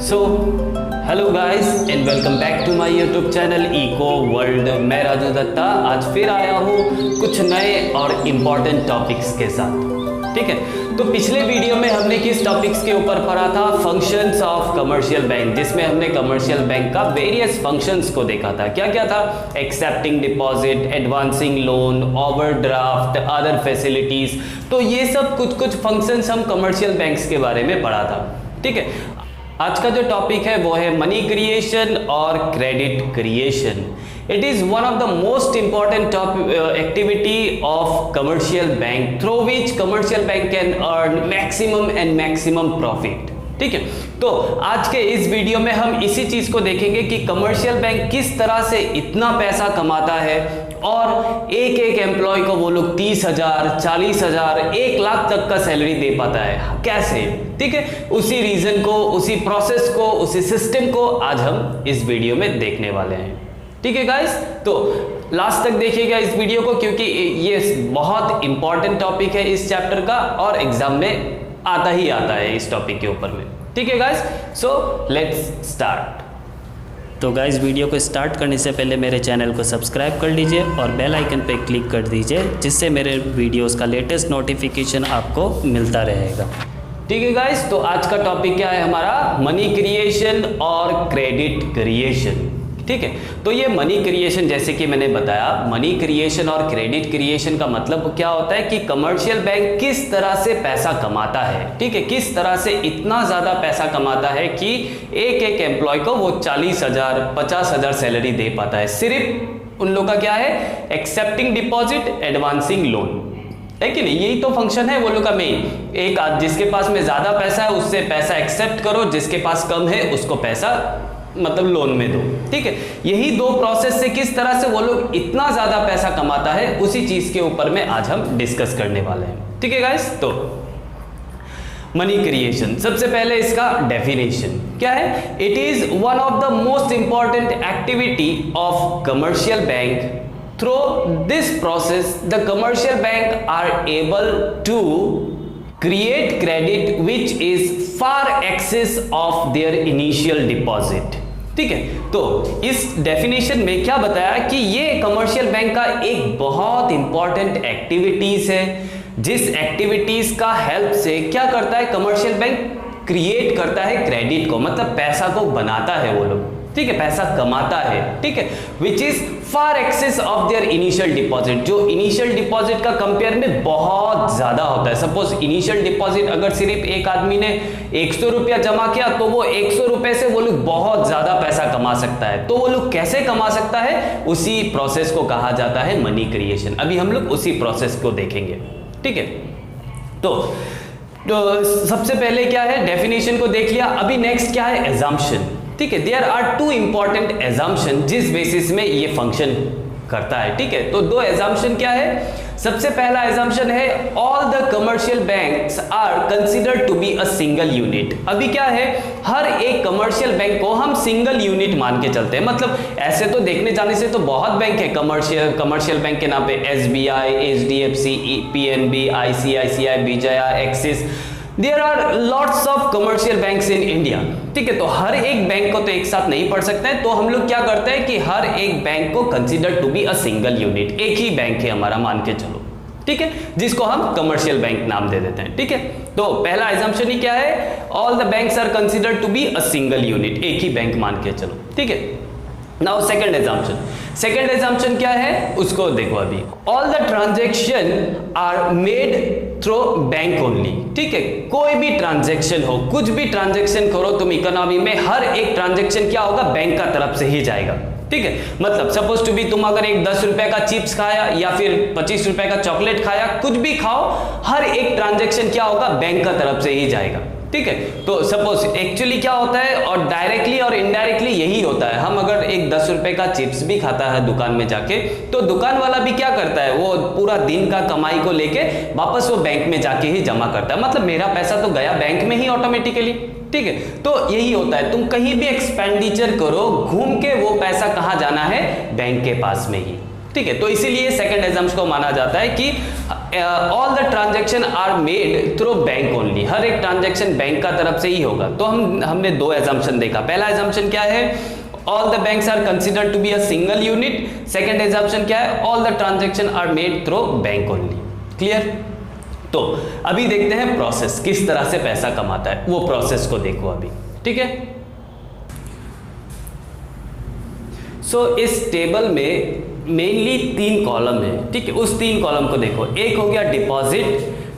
So hello guys and welcome back to my YouTube channel eco world. मैं राजू दत्ता आज फिर आया हूँ कुछ नए और इम्पॉर्टेंट टॉपिक्स के साथ। ठीक है, तो पिछले वीडियो में हमने किस टॉपिक्स के ऊपर पढ़ा था? फंक्शंस ऑफ कमर्शियल बैंक, जिसमें हमने कमर्शियल बैंक का वेरियस फंक्शंस को देखा था। क्या क्या था? Accepting deposit, advancing loan, overdraft, other facilities. तो ये सब कुछ कुछ फंक्शंस हम कमर्शियल बैंक्स के बारे में पढ़ा था। ठीक है, आज का जो टॉपिक है वो है मनी क्रिएशन और credit creation. It is one of the most important activity of commercial bank through which commercial bank can earn maximum and maximum profit. ठीक है, तो आज के इस वीडियो में हम इसी चीज को देखेंगे कि कमर्शियल बैंक किस तरह से इतना पैसा कमाता है और एक एक एम्प्लॉय को वो लोग 30,000, 40,000, 1 लाख तक का सैलरी दे पाता है। कैसे? ठीक है, उसी रीजन को, उसी प्रोसेस को, उसी सिस्टम को आज हम इस वीडियो में देखने वाले हैं। ठीक है गाइस, तो लास्ट तक देखिएगा इस वीडियो को क्योंकि ये बहुत इंपॉर्टेंट टॉपिक है इस चैप्टर का और एग्जाम में आता ही आता है इस टॉपिक के ऊपर में। ठीक है गाइस, सो लेट्स स्टार्ट। तो गाइस, वीडियो को स्टार्ट करने से पहले मेरे चैनल को सब्सक्राइब कर लीजिए और बेल आइकन पे क्लिक कर दीजिए, जिससे मेरे वीडियोस का लेटेस्ट नोटिफिकेशन आपको मिलता रहेगा। ठीक है गाइस, तो आज का टॉपिक क्या है हमारा? मनी क्रिएशन और क्रेडिट क्रिएशन। ठीक है, तो ये मनी क्रिएशन, जैसे कि मैंने बताया, मनी क्रिएशन और क्रेडिट क्रिएशन का मतलब क्या होता है कि कमर्शियल बैंक किस तरह से पैसा कमाता है। ठीक है, किस तरह से इतना ज़्यादा पैसा कमाता है कि एक एक एम्प्लॉय को वो 40,000, 50,000 सैलरी दे पाता है। सिर्फ उन लोग का क्या है? एक्सेप्टिंग डिपॉजिट, एडवांसिंग लोन, है कि नहीं? यही तो फंक्शन है वो लोग का मेन। एक जिसके पास में ज़्यादा पैसा है उससे पैसा एक्सेप्ट करो, जिसके पास कम है उसको पैसा मतलब लोन में दो। ठीक है, यही दो प्रोसेस से किस तरह से वो लोग इतना ज्यादा पैसा कमाता है उसी चीज के ऊपर में आज हम डिस्कस करने वाले हैं। ठीक है गाइस, तो मनी क्रिएशन, सबसे पहले इसका डेफिनेशन क्या है? It is one of the most important activity of commercial bank. Through this process the commercial bank are able to create credit which is far excess of their initial deposit। ठीक है, तो इस definition में क्या बताया कि ये commercial bank का एक बहुत इंपॉर्टेंट एक्टिविटीज है, जिस एक्टिविटीज का हेल्प से क्या करता है कमर्शियल बैंक? क्रिएट करता है क्रेडिट को, मतलब पैसा को बनाता है वो लोग। ठीक है, पैसा कमाता है। ठीक है, which is far excess of their initial deposit, जो इनिशियल डिपॉजिट का कंपेयर में बहुत ज्यादा होता है। सपोज इनिशियल डिपॉजिट अगर सिर्फ एक आदमी ने 100 रुपया जमा किया तो वो 100 रुपए से वो लोग बहुत ज्यादा पैसा कमा सकता है। तो वो लोग कैसे कमा सकता है? उसी प्रोसेस को कहा जाता है मनी क्रिएशन। अभी हम लोग उसी प्रोसेस को देखेंगे। ठीक है, तो सबसे पहले क्या है? डेफिनेशन को देख लिया। अभी नेक्स्ट क्या है? एजम्पशन। ठीक है, there are two important assumption जिस बेसिस में ये फंक्शन करता है। ठीक है, तो दो एजम्पशन क्या है? सबसे पहला एजम्पशन है all the commercial banks are considered to be a single unit. अभी क्या है? हर एक कमर्शियल बैंक को हम सिंगल यूनिट मान के चलते हैं। मतलब ऐसे तो देखने जाने से तो बहुत बैंक है कमर्शियल बैंक के नाम पे, SBI, HDFC, PNB, ICICI, Vijaya, axis. There are lots of commercial banks in India। ठीक है, तो हर एक बैंक को तो एक साथ नहीं पढ़ सकते हैं, तो हम लोग क्या करते हैं कि हर एक बैंक को consider to be a single unit, एक ही बैंक है हमारा मान के चलो। ठीक है, जिसको हम कमर्शियल बैंक नाम दे देते हैं। ठीक है, तो पहला एजम्पशन ही क्या है? All the banks are considered to be a single unit, एक ही बैंक मान के चलो। ठीक है, नाउ सेकंड एजम्पशन क्या है उसको देखो। अभी all the transaction are made through bank only. ठीक है, कोई भी ट्रांजैक्शन हो, कुछ भी ट्रांजैक्शन करो तुम इकोनॉमी में, हर एक ट्रांजैक्शन क्या होगा? बैंक का तरफ से ही जाएगा। ठीक है, मतलब सपोज टू बी तुम अगर एक 10 रुपए का चिप्स खाया या फिर 25 रुपए का चॉकलेट खाया, कुछ भी खाओ, हर एक ट्रांजैक्शन क्या होगा? बैंक का तरफ से ही जाएगा। ठीक है, तो सपोज एक्चुअली क्या होता है और डायरेक्टली और इनडायरेक्टली यही होता है। हम अगर एक 10 रुपए का चिप्स भी खाता है दुकान में जाके, तो दुकान वाला भी क्या करता है? वो पूरा दिन का कमाई को लेके वापस वो बैंक में जाके ही जमा करता है। मतलब मेरा पैसा तो गया बैंक में ही ऑटोमेटिकली। ठीक है, तो यही होता है, तुम कहीं भी एक्सपेंडिचर करो, घूम के वो पैसा कहाँ जाना है? बैंक के पास में ही। ठीक है, तो इसीलिए सेकंड एग्जाम्पशन को माना जाता है कि all the transaction are made through bank only, हर एक ट्रांजैक्शन बैंक का तरफ से ही होगा। तो हमने दो एग्जाम्पशन देखा। पहला एग्जाम्पशन क्या है, all the banks are considered to be a single unit. Second exemption क्या है, all the transaction are made through bank only. Clear? तो अभी देखते हैं प्रोसेस, किस तरह से पैसा कमाता है, वो प्रोसेस को देखो अभी। ठीक है, सो इस टेबल में मेनली 3 कॉलम है। ठीक है, उस 3 कॉलम को देखो। एक हो गया डिपॉजिट,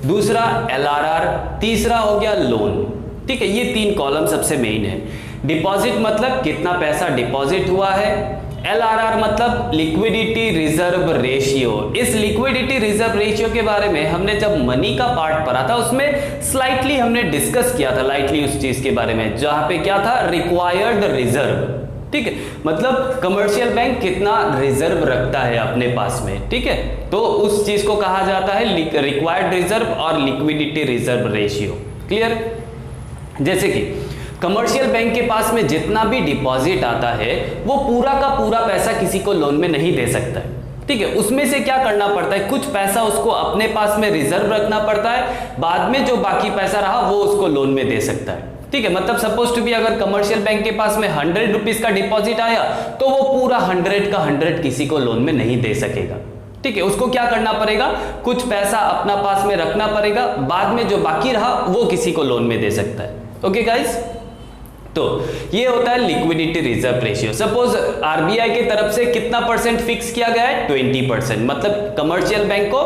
दूसरा LRR, तीसरा हो गया लोन। ठीक है, ये 3 कॉलम सबसे मेन है। डिपॉजिट मतलब कितना पैसा डिपॉजिट हुआ है, LRR मतलब लिक्विडिटी रिजर्व रेशियो। इस लिक्विडिटी रिजर्व रेशियो के बारे में हमने जब मनी का पार्ट पढ़ा था उसमें स्लाइटली हमने डिस्कस किया था, लाइटली उस चीज के बारे में, जहां पे क्या था, रिक्वायर्ड रिजर्व। ठीक है, मतलब कमर्शियल बैंक कितना रिजर्व रखता है अपने पास में। ठीक है, तो उस चीज को कहा जाता है रिक्वायर्ड रिजर्व और लिक्विडिटी रिजर्व रेशियो। क्लियर? जैसे कि कमर्शियल बैंक के पास में जितना भी डिपॉजिट आता है वो पूरा का पूरा पैसा किसी को लोन में नहीं दे सकता है। ठीक है, उसमें से क्या करना पड़ता है, कुछ पैसा उसको अपने पास में रिजर्व रखना पड़ता है, बाद में जो बाकी पैसा रहा वो उसको लोन में दे सकता है। ठीक है, मतलब सपोज टू बी अगर कमर्शियल बैंक के पास में 100 रुपीज का डिपॉजिट आया तो वो पूरा 100 का 100 किसी को लोन में नहीं दे सकेगा। ठीक है, उसको क्या करना पड़ेगा, कुछ पैसा अपना पास में रखना पड़ेगा, बाद में जो बाकी रहा वो किसी को लोन में दे सकता है। ओके गाइस, तो ये होता है liquidity reserve ratio. Suppose RBI की तरफ से कितना परसेंट फिक्स किया गया है, 20%। मतलब कमर्शियल बैंक को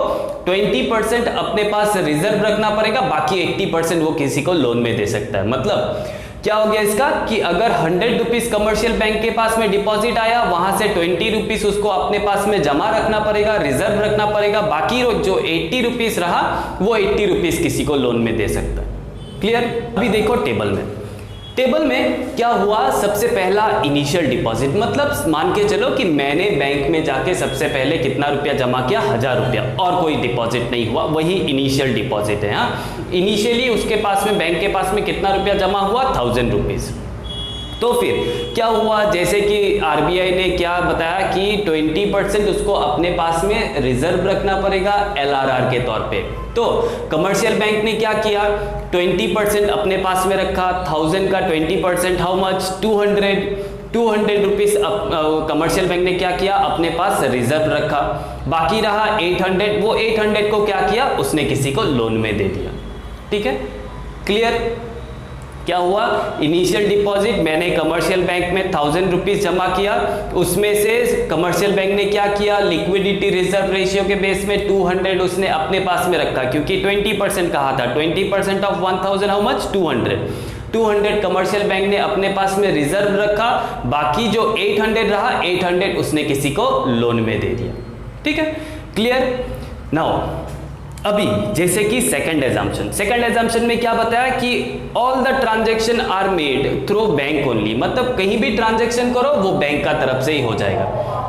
20% अपने पास रिजर्व रखना पड़ेगा, बाकी 80% वो किसी को लोन में दे सकता है। मतलब क्या हो गया इसका कि अगर 100 रुपीज कमर्शियल बैंक के पास में डिपॉजिट आया, वहां से 20 रुपीज उसको अपने पास में जमा रखना पड़ेगा, रिजर्व रखना पड़ेगा, बाकी जो 80 रुपीज रहा वो 80 रुपीज किसी को लोन में दे सकता है। क्लियर? अभी देखो टेबल में क्या हुआ, सबसे पहला इनिशियल डिपॉजिट, मतलब मान के चलो कि मैंने बैंक में जाके सबसे पहले कितना रुपया जमा किया, 1000 रुपया, और कोई डिपॉजिट नहीं हुआ, वही इनिशियल डिपॉजिट है। हाँ, इनिशियली उसके पास में, बैंक के पास में कितना रुपया जमा हुआ, 1000 रुपीज। तो फिर क्या हुआ, जैसे कि आरबीआई ने क्या बताया कि 20% उसको अपने पास में रिजर्व रखना पड़ेगा LRR के तौर पे। तो कमर्शियल बैंक ने क्या किया, 20% अपने पास में रखा, 1000 का 20% how much, 200 rupees commercial bank ने क्या किया, अपने पास रिजर्व रखा, बाकी रहा 800, वो 800 को क्या किया, उसने किसी को लोन में दे दिया। ठीक है, क्लियर? क्या हुआ, इनिशियल डिपॉजिट मैंने कमर्शियल बैंक में 1000 रुपीज जमा किया, उसमें से कमर्शियल बैंक ने क्या किया, लिक्विडिटी रिजर्व रेशियो के बेस में 200 उसने अपने पास में रखा, क्योंकि 20% कहा था, 20% of 1000 how much, 200 commercial bank ने अपने पास में रिजर्व रखा, बाकी जो 800 रहा, 800 उसने किसी को लोन में दे दिया। ठीक है, क्लियर? नाउ अभी जैसे कि सेकंड एग्जाम्पशन में क्या बताया कि all the transaction are made through bank only, मतलब कहीं भी ट्रांजैक्शन करो वो बैंक का तरफ से ही हो जाएगा।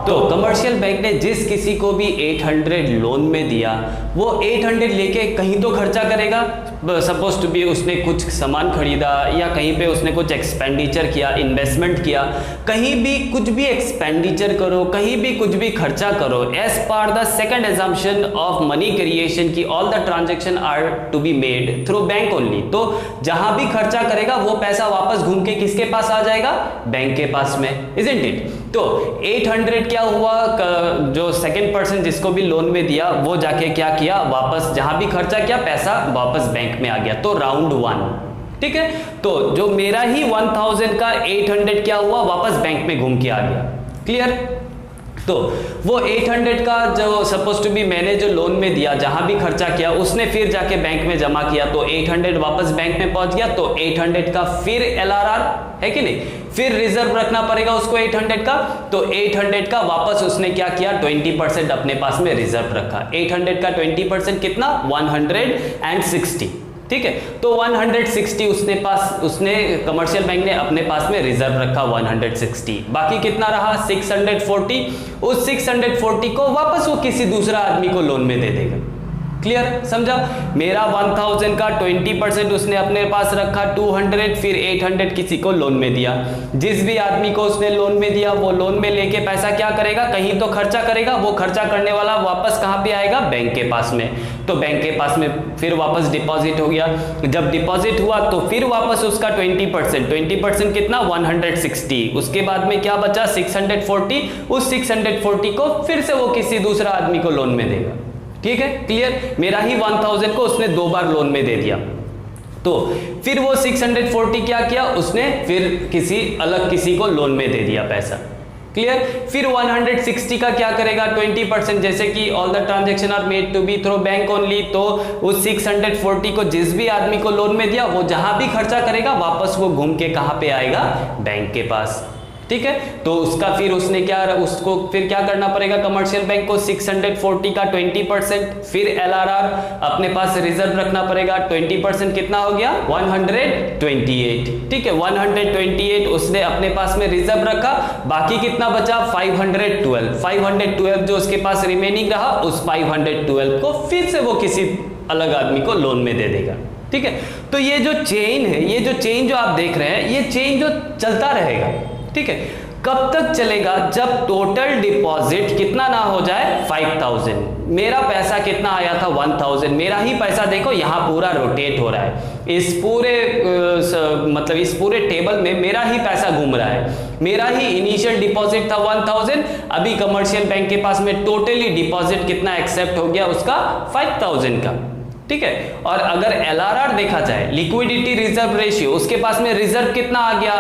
तो कमर्शियल बैंक ने जिस किसी को भी 800 लोन में दिया, वो 800 लेके कहीं तो खर्चा करेगा, सपोज टू बी उसने कुछ सामान खरीदा या कहीं पे उसने कुछ एक्सपेंडिचर किया, इन्वेस्टमेंट किया, कहीं भी कुछ भी एक्सपेंडिचर करो, कहीं भी कुछ भी खर्चा करो, as per the second assumption of money creation की all the transaction are to be made through bank only. तो जहां भी खर्चा करेगा वो पैसा वापस घूम के किसके पास आ जाएगा, बैंक के पास में, इजंट इट? तो 800 क्या हुआ, जो सेकंड पर्सन जिसको भी लोन में दिया वो जाके क्या किया, वापस जहां भी खर्चा किया पैसा वापस बैंक में आ गया, तो राउंड 1। ठीक है, तो जो मेरा ही 1000 का 800 क्या हुआ, वापस बैंक में घूम के आ गया। क्लियर? तो वो 800 का जो सपोज टू बी मैंने जो लोन में दिया, जहां भी खर्चा किया उसने फिर जाके बैंक में जमा किया, तो 800 वापस बैंक में पहुंच गया, तो 800 का फिर LRR है कि नहीं, फिर रिजर्व रखना पड़ेगा उसको 800 का, तो 800 का वापस उसने क्या किया, 20% अपने पास में रिजर्व रखा। 800 का 20% कितना, 160। ठीक है, तो 160 उसने कमर्शियल बैंक ने अपने पास में रिजर्व रखा 160, बाकी कितना रहा 640। उस 640 को वापस वो किसी दूसरा आदमी को लोन में दे देगा। क्लियर, समझा। मेरा 1000 का 20% उसने अपने पास रखा 200, फिर 800 किसी को लोन में दिया। जिस भी आदमी को उसने लोन में दिया वो लोन में लेके पैसा क्या करेगा, कहीं तो खर्चा करेगा। वो खर्चा करने वाला वापस कहाँ पे आएगा, बैंक के पास में। तो बैंक के पास में फिर वापस डिपॉजिट हो गया। जब डिपॉजिट हुआ तो फिर वापस उसका 20% कितना, 160। उसके बाद में क्या बचा, 640। उस 640 को फिर से वो किसी दूसरा आदमी को लोन में देगा। ठीक है, क्लियर। मेरा ही 1000 को उसने 2 बार लोन में दे दिया, तो फिर वो 640 क्या किया उसने, फिर किसी को लोन में दे दिया पैसा। क्लियर। फिर 160 का क्या करेगा, 20%, जैसे कि all the transaction are made to be through bank only. तो उस 640 को जिस भी आदमी को लोन में दिया वो जहां भी खर्चा करेगा वापस वो घूम के कहां पे आएगा, बैंक के पास। ठीक है, तो उसका फिर उसको फिर क्या करना पड़ेगा, कमर्शियल बैंक को 640 का 20%, फिर LRR अपने पास रिजर्व रखना पड़ेगा। 20% कितना हो गया, 128। ठीक है, 128 उसने अपने पास में रिजर्व रखा। बाकी कितना बचा, 512 जो उसके पास रिमेनिंग रहा, उस 512 को फिर से वो किसी अलग आदमी को लोन में दे देगा। ठीक है, तो ये जो चेन है, ये जो चेन जो आप देख रहे हैं, ये चेन जो चलता रहेगा। ठीक है, कब तक चलेगा, जब टोटल डिपॉजिट कितना ना हो जाए, 5000। मेरा पैसा कितना आया था, 1000। मेरा ही पैसा देखो यहां पूरा रोटेट हो रहा है। इस पूरे टेबल में मेरा ही पैसा घूम रहा है। मेरा ही इनिशियल डिपॉजिट था 1000, अभी कमर्शियल बैंक के पास में टोटली डिपॉजिट कितना एक्सेप्ट हो गया उसका, 5000 का। ठीक है, और अगर LRR देखा जाए, लिक्विडिटी रिजर्व रेशियो, उसके पास में रिजर्व कितना आ गया,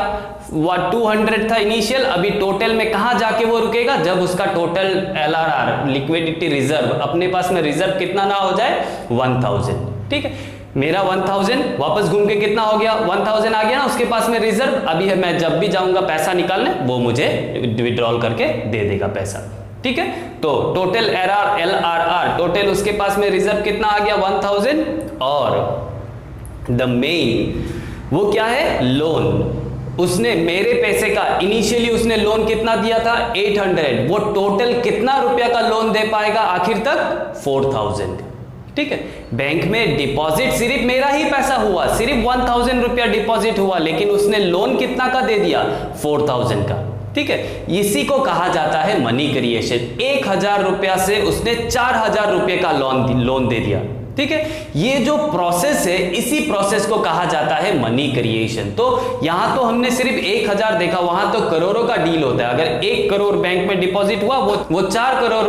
200 था इनिशियल, अभी टोटल में कहां जाके वो रुकेगा, जब उसका टोटल LRR लिक्विडिटी रिजर्व अपने पास में रिजर्व कितना ना हो जाए, 1000। ठीक है, मेरा 1000 वापस घूम के कितना हो गया, 1000 आ गया ना उसके पास में रिजर्व। अभी है, मैं जब भी जाऊंगा पैसा निकालने वो मुझे विड्रॉल करके दे देगा पैसा। ठीक है, तो टोटल LRR टोटल उसके पास में रिजर्व कितना आ गया, 1000। और द मेन वो क्या है, लोन। उसने मेरे पैसे का इनिशियली उसने लोन कितना दिया था, 800। वो टोटल कितना रुपया का लोन दे पाएगा आखिर तक, 4000। ठीक है, बैंक में डिपॉजिट सिर्फ मेरा ही पैसा हुआ, सिर्फ 1000 रुपया डिपॉजिट हुआ, लेकिन उसने लोन कितना का दे दिया, 4000 का। ठीक है, इसी को कहा जाता है मनी क्रिएशन। 1000 रुपया से उसने 4000 रुपये का लोन दे दिया। ठीक है, ये जो प्रोसेस है, इसी प्रोसेस को कहा जाता है मनी क्रिएशन। तो यहां तो हमने सिर्फ 1000 देखा, वहां तो करोड़ों का डील होता है। अगर 1 करोड़ बैंक में डिपॉजिट हुआ, वो 4 करोड़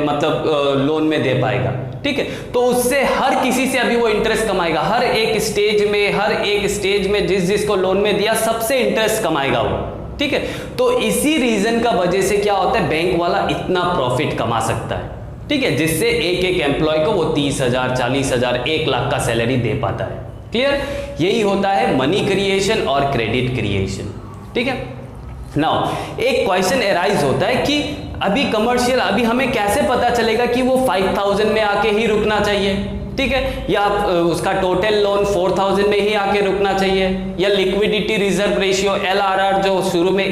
मतलब लोन में दे पाएगा। ठीक है, तो उससे हर किसी से अभी वो इंटरेस्ट कमाएगा। हर एक स्टेज में जिसको लोन में दिया सबसे इंटरेस्ट कमाएगा वो। ठीक है, तो इसी रीजन का वजह से क्या होता है, बैंक वाला इतना प्रॉफिट कमा सकता है। ठीक है, जिससे एक एम्प्लॉय को वो 30,000, 40,000, 1 लाख का सैलरी दे पाता है। क्लियर, यही होता है मनी क्रिएशन और क्रेडिट क्रिएशन। ठीक है, नाउ एक क्वेश्चन एराइज होता है कि अभी कमर्शियल, अभी हमें कैसे पता चलेगा कि वो 5000 में आके ही रुकना चाहिए। ठीक है, या उसका टोटल लोन 4000 में ही आके रुकना चाहिए, या लिक्विडिटी रिजर्व रेशियो LRR जो शुरू में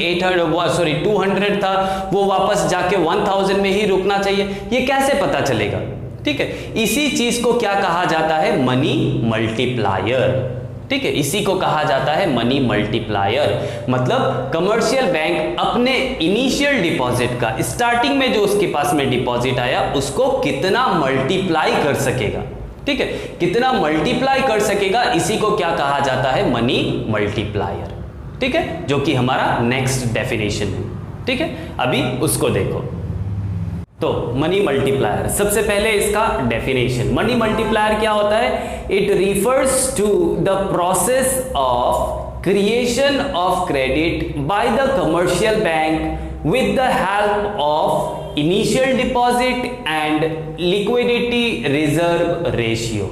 200 था वो वापस जाके 1000 में ही रुकना चाहिए, ये कैसे पता चलेगा। ठीक है, इसी चीज को क्या कहा जाता है, मनी मल्टीप्लायर। ठीक है, इसी को कहा जाता है मनी मल्टीप्लायर। मतलब कमर्शियल बैंक अपने इनिशियल डिपॉजिट का, स्टार्टिंग में जो उसके पास में डिपॉजिट आया उसको कितना मल्टीप्लाई कर सकेगा। ठीक है, कितना मल्टीप्लाई कर सकेगा, इसी को क्या कहा जाता है, मनी मल्टीप्लायर। ठीक है, जो कि हमारा नेक्स्ट डेफिनेशन है। ठीक है, अभी उसको देखो। तो मनी मल्टीप्लायर, सबसे पहले इसका डेफिनेशन, मनी मल्टीप्लायर क्या होता है, it refers to the process of creation of credit by the commercial bank with the help of initial deposit and liquidity reserve ratio।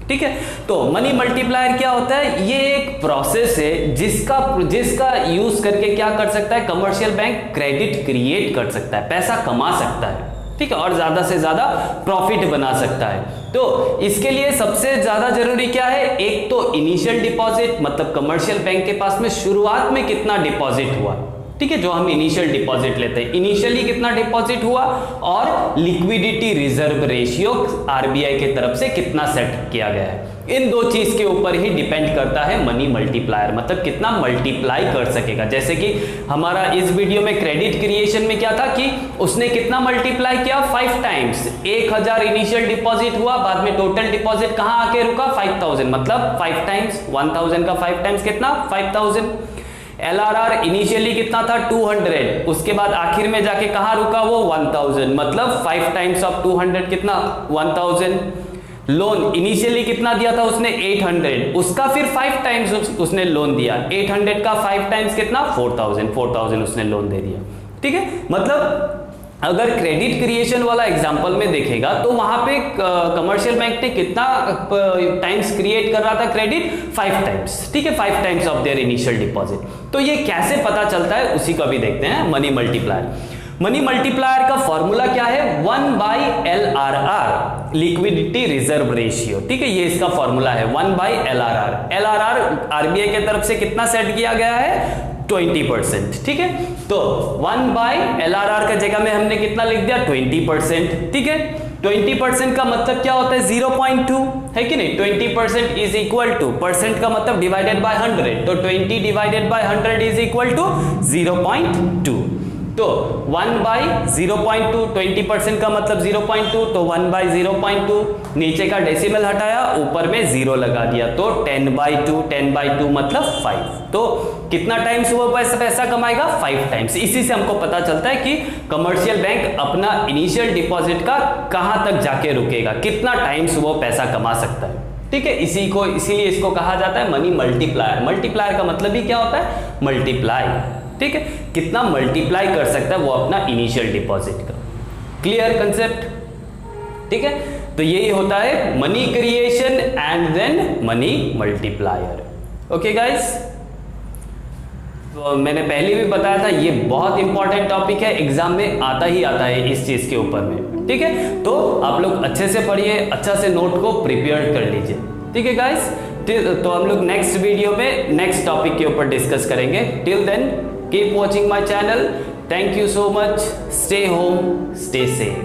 ठीक है, तो मनी मल्टीप्लायर क्या होता है, ये एक प्रोसेस है जिसका यूज करके क्या कर सकता है, कमर्शियल बैंक क्रेडिट क्रिएट कर सकता है, पैसा कमा सकता है। ठीक है, और ज्यादा से ज्यादा प्रॉफिट बना सकता है। तो इसके लिए सबसे ज्यादा जरूरी क्या है, एक तो इनिशियल डिपॉजिट, मतलब कमर्शियल बैंक के पास में शुरुआत में कितना डिपॉजिट हुआ। ठीक है, जो हम इनिशियल डिपॉजिट लेते हैं, इनिशियली कितना डिपॉजिट हुआ और लिक्विडिटी रिजर्व रेशियो आरबीआई की तरफ से कितना सेट किया गया है, इन दो चीज के ऊपर ही डिपेंड करता है मनी मल्टीप्लायर, मतलब कितना मल्टीप्लाई कर सकेगा। जैसे कि हमारा इस वीडियो में क्रेडिट क्रिएशन में क्या था कि उसने कितना मल्टीप्लाई किया, 5 टाइम्स। 1000 इनिशियल डिपॉजिट हुआ, बाद में टोटल डिपॉजिट कहां आके रुका, 5000, मतलब 5 टाइम्स, 1000 का 5 टाइम्स कितना, 5000। LRR इनिशियली कितना था, 200, उसके बाद आखिर में जाके कहां रुका वो, 1000, मतलब 5 टाइम्स ऑफ 200 कितना, 1000। लोन इनिशियली कितना दिया था उसने, 800, उसका फिर 5 टाइम्स उसने लोन दिया, 800 का 5 टाइम्स कितना, 4000 उसने लोन दे दिया। ठीक है, मतलब अगर क्रेडिट क्रिएशन वाला एग्जांपल में देखेगा तो वहां पे कमर्शियल बैंक ने कितना टाइम्स क्रिएट कर रहा था क्रेडिट, 5 टाइम्स। ठीक है, 5 times of their initial deposit. तो ये कैसे पता चलता है उसी को भी देखते हैं, मनी मल्टीप्लायर। मनी मल्टीप्लायर का फॉर्मूला क्या है, 1/LRR, लिक्विडिटी रिजर्व रेशियो। ठीक है, ये इसका फॉर्मूला है 1/LRR। LRR आरबीआई की तरफ से कितना सेट किया गया है, 20%। ठीक है, तो 1/LRR का जगह में हमने कितना लिख दिया, 20%। ठीक है, 20% का मतलब क्या होता है, 0.2 है कि नहीं, 20% इज इक्वल टू, परसेंट का मतलब डिवाइडेड बाय 100, तो 20 divided by 100 is equal to 0.2। तो 1/0.2, 20% का मतलब 0.2, तो 1/0.2, नीचे का डेसिमल हटाया, ऊपर में 0 लगा दिया, तो 10/2, 10/2 मतलब 5। तो कितना टाइम्स वो पैसा कमाएगा, 5 टाइम्स। इसी से हमको पता चलता है कि कमर्शियल बैंक अपना इनिशियल डिपॉजिट का कहां तक जाके रुकेगा, कितना टाइम्स वो पैसा कमा सकता है। ठीक है, इसीलिए इसको कहा जाता है मनी मल्टीप्लायर। मल्टीप्लायर का मतलब ही क्या होता है, मल्टीप्लाई। ठीक है, कितना मल्टीप्लाई कर सकता है वो अपना इनिशियल डिपॉजिट का। Clear concept. ठीक है, तो यही होता है money creation and then money multiplier. Okay guys, तो मैंने पहले भी बताया था ये बहुत इंपॉर्टेंट टॉपिक है, एग्जाम में आता ही आता है इस चीज के ऊपर में। ठीक है, तो आप लोग अच्छे से पढ़िए, अच्छा से नोट को प्रिपेयर कर लीजिए। ठीक है गाइस, तो हम लोग नेक्स्ट वीडियो में नेक्स्ट टॉपिक के ऊपर डिस्कस करेंगे। Till then keep watching my channel. Thank you so much. Stay home, stay safe.